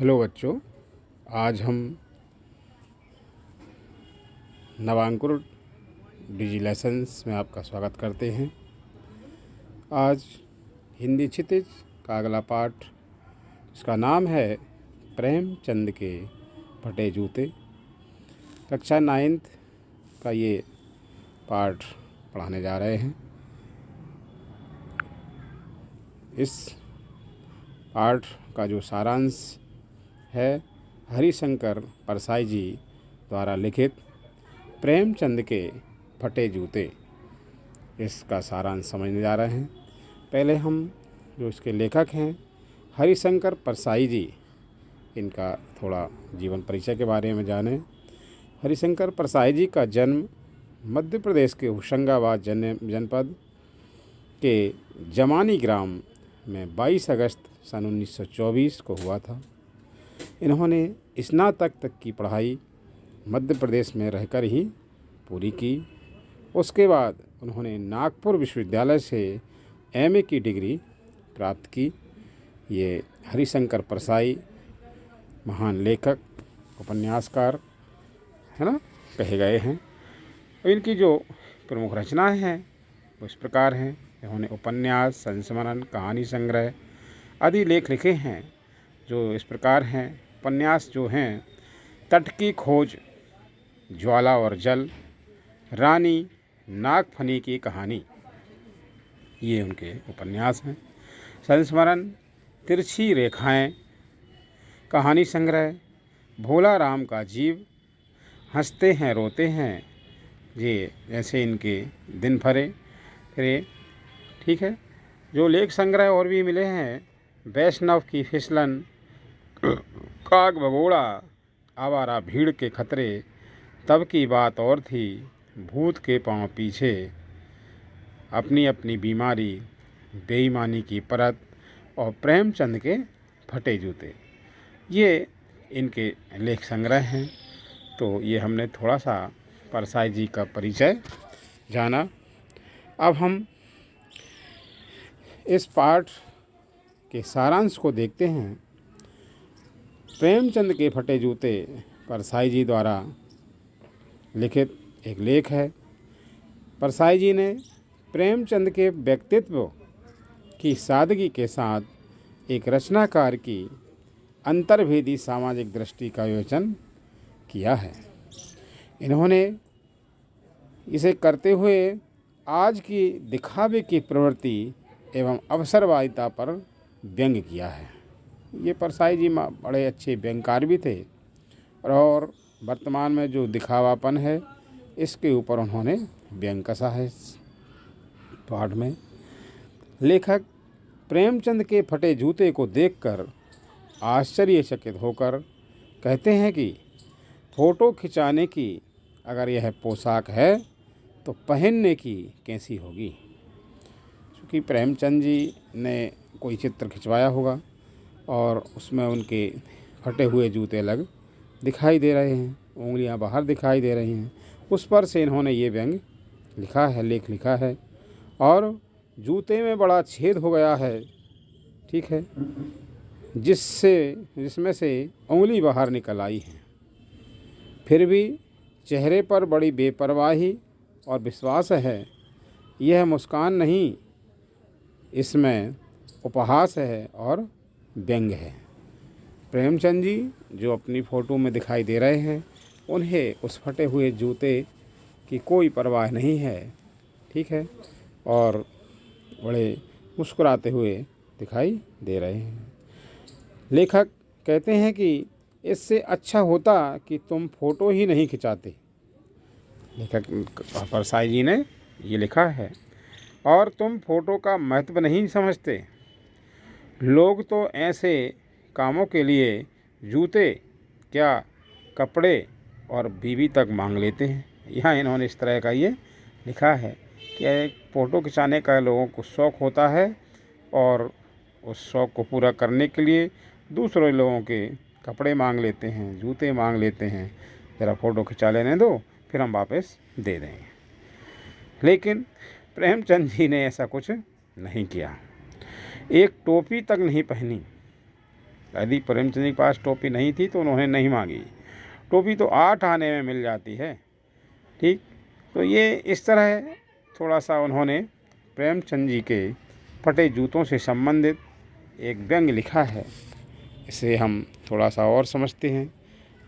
Hello बच्चों, आज हम नवांकुर डिजी लेसन्स में आपका स्वागत करते हैं। आज हिंदी क्षितिज का अगला पाठ, इसका नाम है प्रेमचंद के फटे जूते। कक्षा 9th का ये पाठ पढ़ाने जा रहे हैं। इस पाठ का जो सारांश है, हरिशंकर परसाई जी द्वारा लिखित प्रेमचंद के फटे जूते, इसका सारांश समझने जा रहे हैं। पहले हम जो इसके लेखक हैं हरिशंकर परसाई जी, इनका थोड़ा जीवन परिचय के बारे में जानें। हरिशंकर परसाई जी का जन्म मध्य प्रदेश के होशंगाबाद जनपद के जमानी ग्राम में 22 अगस्त सन 1924 को हुआ था। इन्होंने स्नातक तक की पढ़ाई मध्य प्रदेश में रहकर ही पूरी की। उसके बाद उन्होंने नागपुर विश्वविद्यालय से एमए की डिग्री प्राप्त की। ये हरिशंकर परसाई महान लेखक, उपन्यासकार है ना, कहे गए हैं। इनकी जो प्रमुख रचनाएं हैं वो इस प्रकार हैं। इन्होंने उपन्यास, संस्मरण, कहानी संग्रह आदि लेख लिखे हैं जो इस प्रकार हैं। उपन्यास जो हैं तट की खोज, ज्वाला और जल, रानी नागफनी की कहानी, ये उनके उपन्यास हैं। संस्मरण तिरछी रेखाएं, कहानी संग्रह भोला राम का जीव, हंसते हैं रोते हैं, ये जैसे इनके दिन भरे फिरे। ठीक है। जो लेख संग्रह और भी मिले हैं, वैष्णव की फिसलन, काग भगोड़ा, आवारा भीड़ के खतरे, तब की बात और थी, भूत के पांव पीछे, अपनी अपनी बीमारी, बेईमानी की परत और प्रेमचंद के फटे जूते, ये इनके लेख संग्रह हैं। तो ये हमने थोड़ा सा परसाई जी का परिचय जाना। अब हम इस पाठ के सारांश को देखते हैं। प्रेमचंद के फटे जूते परसाई जी द्वारा लिखित एक लेख है। परसाई जी ने प्रेमचंद के व्यक्तित्व की सादगी के साथ एक रचनाकार की अंतर्भेदी सामाजिक दृष्टि का विवेचन किया है। इन्होंने इसे करते हुए आज की दिखावे की प्रवृत्ति एवं अवसरवादिता पर व्यंग किया है। ये परसाई जी बड़े अच्छे व्यंगकार भी थे और वर्तमान में जो दिखावापन है इसके ऊपर उन्होंने व्यंग कसा है। इस पाठ में लेखक प्रेमचंद के फटे जूते को देखकर आश्चर्यचकित होकर कहते हैं कि फ़ोटो खिंचाने की अगर यह पोशाक है तो पहनने की कैसी होगी। क्योंकि प्रेमचंद जी ने कोई चित्र खिंचवाया होगा और उसमें उनके फटे हुए जूते अलग दिखाई दे रहे हैं, उंगलियां बाहर दिखाई दे रही हैं। उस पर से इन्होंने ये व्यंग लिखा है, लेख लिखा है। और जूते में बड़ा छेद हो गया है, ठीक है, जिसमें से उंगली बाहर निकल आई है। फिर भी चेहरे पर बड़ी बेपरवाही और विश्वास है। यह मुस्कान नहीं, इसमें उपहास है और व्यंग है। प्रेमचंद जी जो अपनी फ़ोटो में दिखाई दे रहे हैं, उन्हें उस फटे हुए जूते की कोई परवाह नहीं है, ठीक है, और बड़े मुस्कुराते हुए दिखाई दे रहे हैं। लेखक कहते हैं कि इससे अच्छा होता कि तुम फ़ोटो ही नहीं खिंचाते। लेखक परसाई जी ने ये लिखा है। और तुम फ़ोटो का महत्व नहीं समझते। लोग तो ऐसे कामों के लिए जूते क्या, कपड़े और बीवी तक मांग लेते हैं। यहाँ इन्होंने इस तरह का ये लिखा है कि एक फ़ोटो खिंचाने का लोगों को शौक़ होता है और उस शौक़ को पूरा करने के लिए दूसरे लोगों के कपड़े मांग लेते हैं, जूते मांग लेते हैं, ज़रा फ़ोटो खिंचा लेने दो फिर हम वापस दे देंगे। लेकिन प्रेमचंद जी ने ऐसा कुछ नहीं किया। एक टोपी तक नहीं पहनी। यदि प्रेमचंद जी के पास टोपी नहीं थी तो उन्होंने नहीं मांगी। टोपी तो 8 आने में मिल जाती है। ठीक, तो ये इस तरह थोड़ा सा उन्होंने प्रेमचंद जी के फटे जूतों से संबंधित एक व्यंग लिखा है। इसे हम थोड़ा सा और समझते हैं।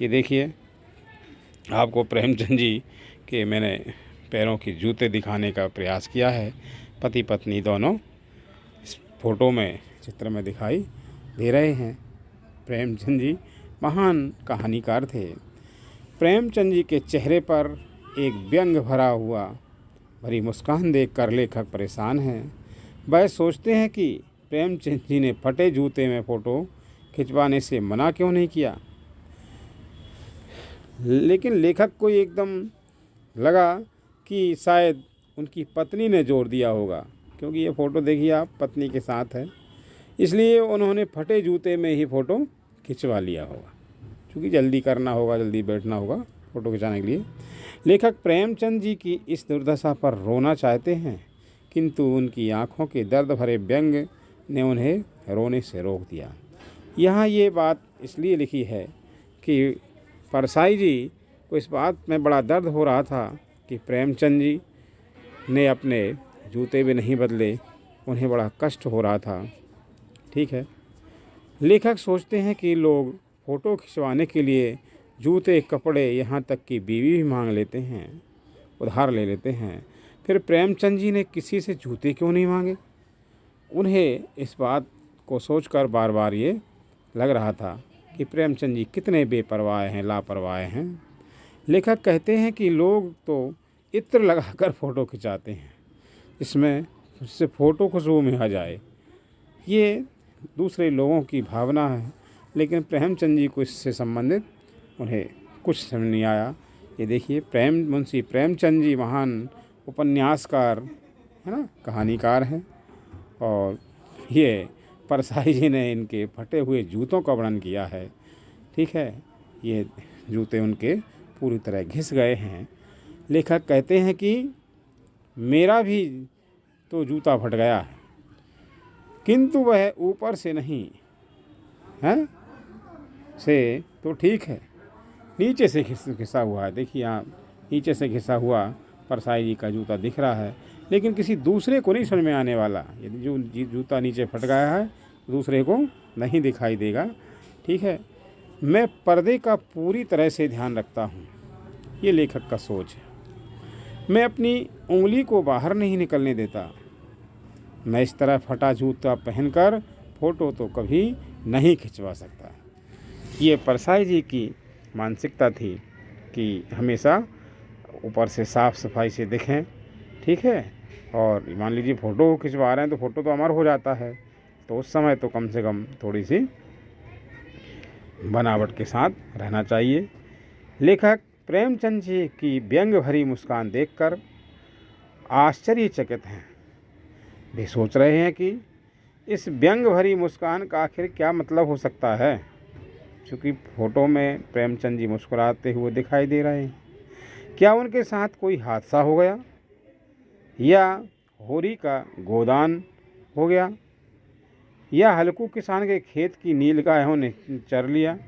ये देखिए, आपको प्रेमचंद जी के मैंने पैरों के जूते दिखाने का प्रयास किया है। पति पत्नी दोनों इस फोटो में, चित्र में दिखाई दे रहे हैं। प्रेमचंद जी महान कहानीकार थे। प्रेमचंद जी के चेहरे पर एक व्यंग भरी मुस्कान देखकर लेखक परेशान हैं। वह सोचते हैं कि प्रेमचंद जी ने फटे जूते में फ़ोटो खिंचवाने से मना क्यों नहीं किया। लेकिन लेखक को एकदम लगा कि शायद उनकी पत्नी ने जोर दिया होगा, क्योंकि ये फ़ोटो देखिए आप, पत्नी के साथ है, इसलिए उन्होंने फटे जूते में ही फ़ोटो खिंचवा लिया होगा, क्योंकि जल्दी करना होगा, जल्दी बैठना होगा फ़ोटो खिंचाने के लिए। लेखक प्रेमचंद जी की इस दुर्दशा पर रोना चाहते हैं, किंतु उनकी आंखों के दर्द भरे व्यंग ने उन्हें रोने से रोक दिया। यहाँ ये बात इसलिए लिखी है कि परसाई जी को इस बात में बड़ा दर्द हो रहा था कि प्रेमचंद जी ने अपने जूते भी नहीं बदले, उन्हें बड़ा कष्ट हो रहा था। ठीक है, लेखक सोचते हैं कि लोग फ़ोटो खिंचवाने के लिए जूते, कपड़े, यहाँ तक कि बीवी भी मांग लेते हैं, उधार ले लेते हैं। फिर प्रेमचंद जी ने किसी से जूते क्यों नहीं मांगे। उन्हें इस बात को सोचकर बार बार ये लग रहा था कि प्रेमचंद जी कितने बेपरवाह हैं, लापरवाह हैं। लेखक कहते हैं कि लोग तो इत्र लगाकर फ़ोटो खिंचाते हैं, इसमें उससे फ़ोटो खुशबू में आ जाए। ये दूसरे लोगों की भावना है, लेकिन प्रेमचंद जी को इससे संबंधित उन्हें कुछ समझ नहीं आया। ये देखिए, मुंशी प्रेमचंद जी महान उपन्यासकार है ना, कहानीकार हैं, और ये परसाई जी ने इनके फटे हुए जूतों का वर्णन किया है। ठीक है, ये जूते उनके पूरी तरह घिस गए हैं। लेखक कहते हैं कि मेरा भी तो जूता फट गया है, किंतु वह ऊपर से नहीं है, से तो ठीक है, नीचे से घिसा हुआ है। देखिए आप, नीचे से घिसा हुआ परसाई जी का जूता दिख रहा है, लेकिन किसी दूसरे को नहीं समझ में आने वाला। यदि जो जूता नीचे फट गया है, दूसरे को नहीं दिखाई देगा। ठीक है, मैं पर्दे का पूरी तरह से ध्यान रखता हूँ, ये लेखक का सोच है। मैं अपनी उंगली को बाहर नहीं निकलने देता। मैं इस तरह फटा जूता पहनकर फ़ोटो तो कभी नहीं खिंचवा सकता। ये परसाई जी की मानसिकता थी कि हमेशा ऊपर से साफ़ सफाई से दिखें। ठीक है, और मान लीजिए फ़ोटो खिंचवा रहे हैं तो फ़ोटो तो अमर हो जाता है, तो उस समय तो कम से कम थोड़ी सी बनावट के साथ रहना चाहिए। लेखक प्रेमचंद जी की व्यंग भरी मुस्कान देखकर आश्चर्यचकित हैं। वे सोच रहे हैं कि इस व्यंग भरी मुस्कान का आखिर क्या मतलब हो सकता है, क्योंकि फ़ोटो में प्रेमचंद जी मुस्कुराते हुए दिखाई दे रहे हैं। क्या उनके साथ कोई हादसा हो गया, या होरी का गोदान हो गया, या हल्कू किसान के खेत की नीलगायों ने चर लिया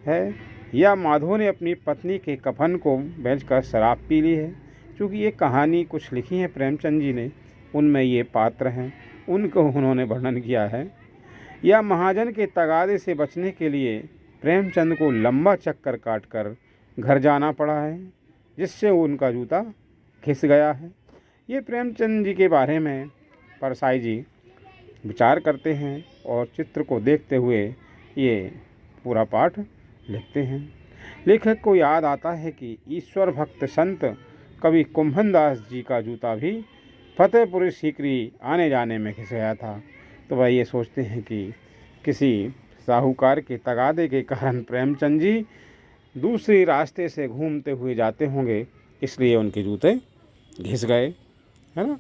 है, या माधो ने अपनी पत्नी के कफन को बेचकर शराब पी ली है। क्योंकि ये कहानी कुछ लिखी है प्रेमचंद जी ने, उनमें ये पात्र हैं, उनको उन्होंने वर्णन किया है। या महाजन के तगादे से बचने के लिए प्रेमचंद को लंबा चक्कर काटकर घर जाना पड़ा है, जिससे उनका जूता घिस गया है। ये प्रेमचंद जी के बारे में परसाई जी विचार करते हैं और चित्र को देखते हुए ये पूरा पाठ लिखते हैं। लेखक को याद आता है कि ईश्वर भक्त संत कवि कुंभनदास जी का जूता भी फतेहपुरी सीकरी आने जाने में घिस गया था। तो वह ये सोचते हैं कि किसी साहूकार के तगादे के कारण प्रेमचंद जी दूसरे रास्ते से घूमते हुए जाते होंगे, इसलिए उनके जूते घिस गए, है ना।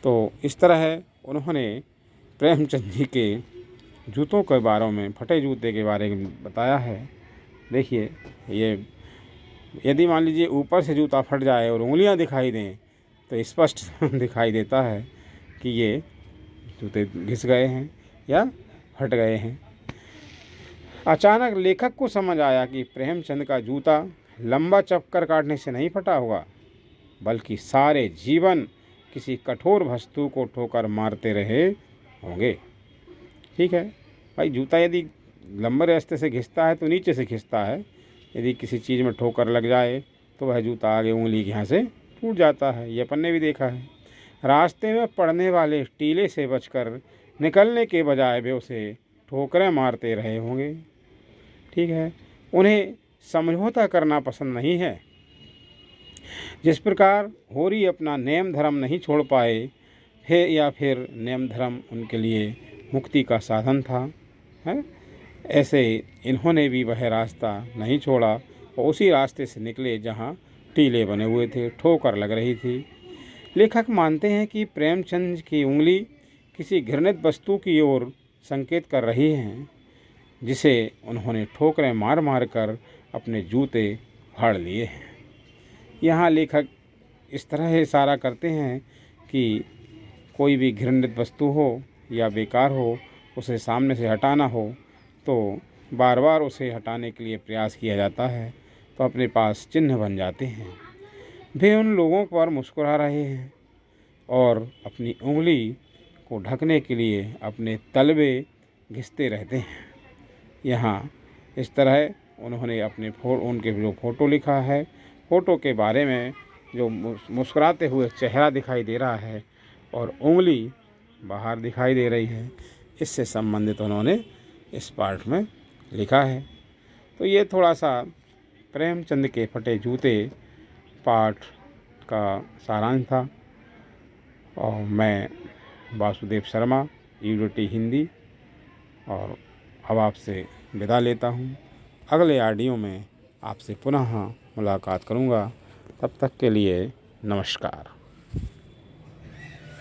तो इस तरह उन्होंने प्रेमचंद जी के जूतों के बारे में, फटे जूते के बारे में बताया है। देखिए, ये यदि मान लीजिए ऊपर से जूता फट जाए और उंगलियां दिखाई दें तो स्पष्ट दिखाई देता है कि ये जूते घिस गए हैं या फट गए हैं। अचानक लेखक को समझ आया कि प्रेमचंद का जूता लंबा चक्कर काटने से नहीं फटा होगा, बल्कि सारे जीवन किसी कठोर वस्तु को ठोकर मारते रहे होंगे। ठीक है भाई, जूता यदि लंबे रास्ते से घिसता है तो नीचे से घिसता है, यदि किसी चीज़ में ठोकर लग जाए तो वह जूता आगे उंगली के यहाँ से टूट जाता है। ये अपन ने भी देखा है। रास्ते में पड़ने वाले टीले से बचकर निकलने के बजाय वे उसे ठोकरें मारते रहे होंगे। ठीक है, उन्हें समझौता करना पसंद नहीं है। जिस प्रकार होरी अपना नेम धर्म नहीं छोड़ पाए है, या फिर नेम धर्म उनके लिए मुक्ति का साधन था, है, ऐसे इन्होंने भी वह रास्ता नहीं छोड़ा और उसी रास्ते से निकले जहाँ टीले बने हुए थे, ठोकर लग रही थी। लेखक मानते हैं कि प्रेमचंद की उंगली किसी घृणित वस्तु की ओर संकेत कर रही है, जिसे उन्होंने ठोकरें मार मार कर अपने जूते फाड़ लिए हैं। यहाँ लेखक इस तरह इशारा करते हैं कि कोई भी घृणित वस्तु हो या बेकार हो, उसे सामने से हटाना हो तो बार बार उसे हटाने के लिए प्रयास किया जाता है, तो अपने पास चिन्ह बन जाते हैं। वे उन लोगों पर मुस्कुरा रहे हैं और अपनी उंगली को ढकने के लिए अपने तलवे घिसते रहते हैं। यहाँ इस तरह उन्होंने उनके जो फ़ोटो लिखा है, फ़ोटो के बारे में जो मुस्कुराते हुए चेहरा दिखाई दे रहा है और उंगली बाहर दिखाई दे रही है, इससे संबंधित उन्होंने इस पार्ट में लिखा है। तो ये थोड़ा सा प्रेमचंद के फटे जूते पाठ का सारांश था। और मैं वासुदेव शर्मा, यूनिटी हिंदी, और अब आपसे विदा लेता हूँ। अगले ऑडियो में आपसे पुनः मुलाकात करूँगा। तब तक के लिए नमस्कार।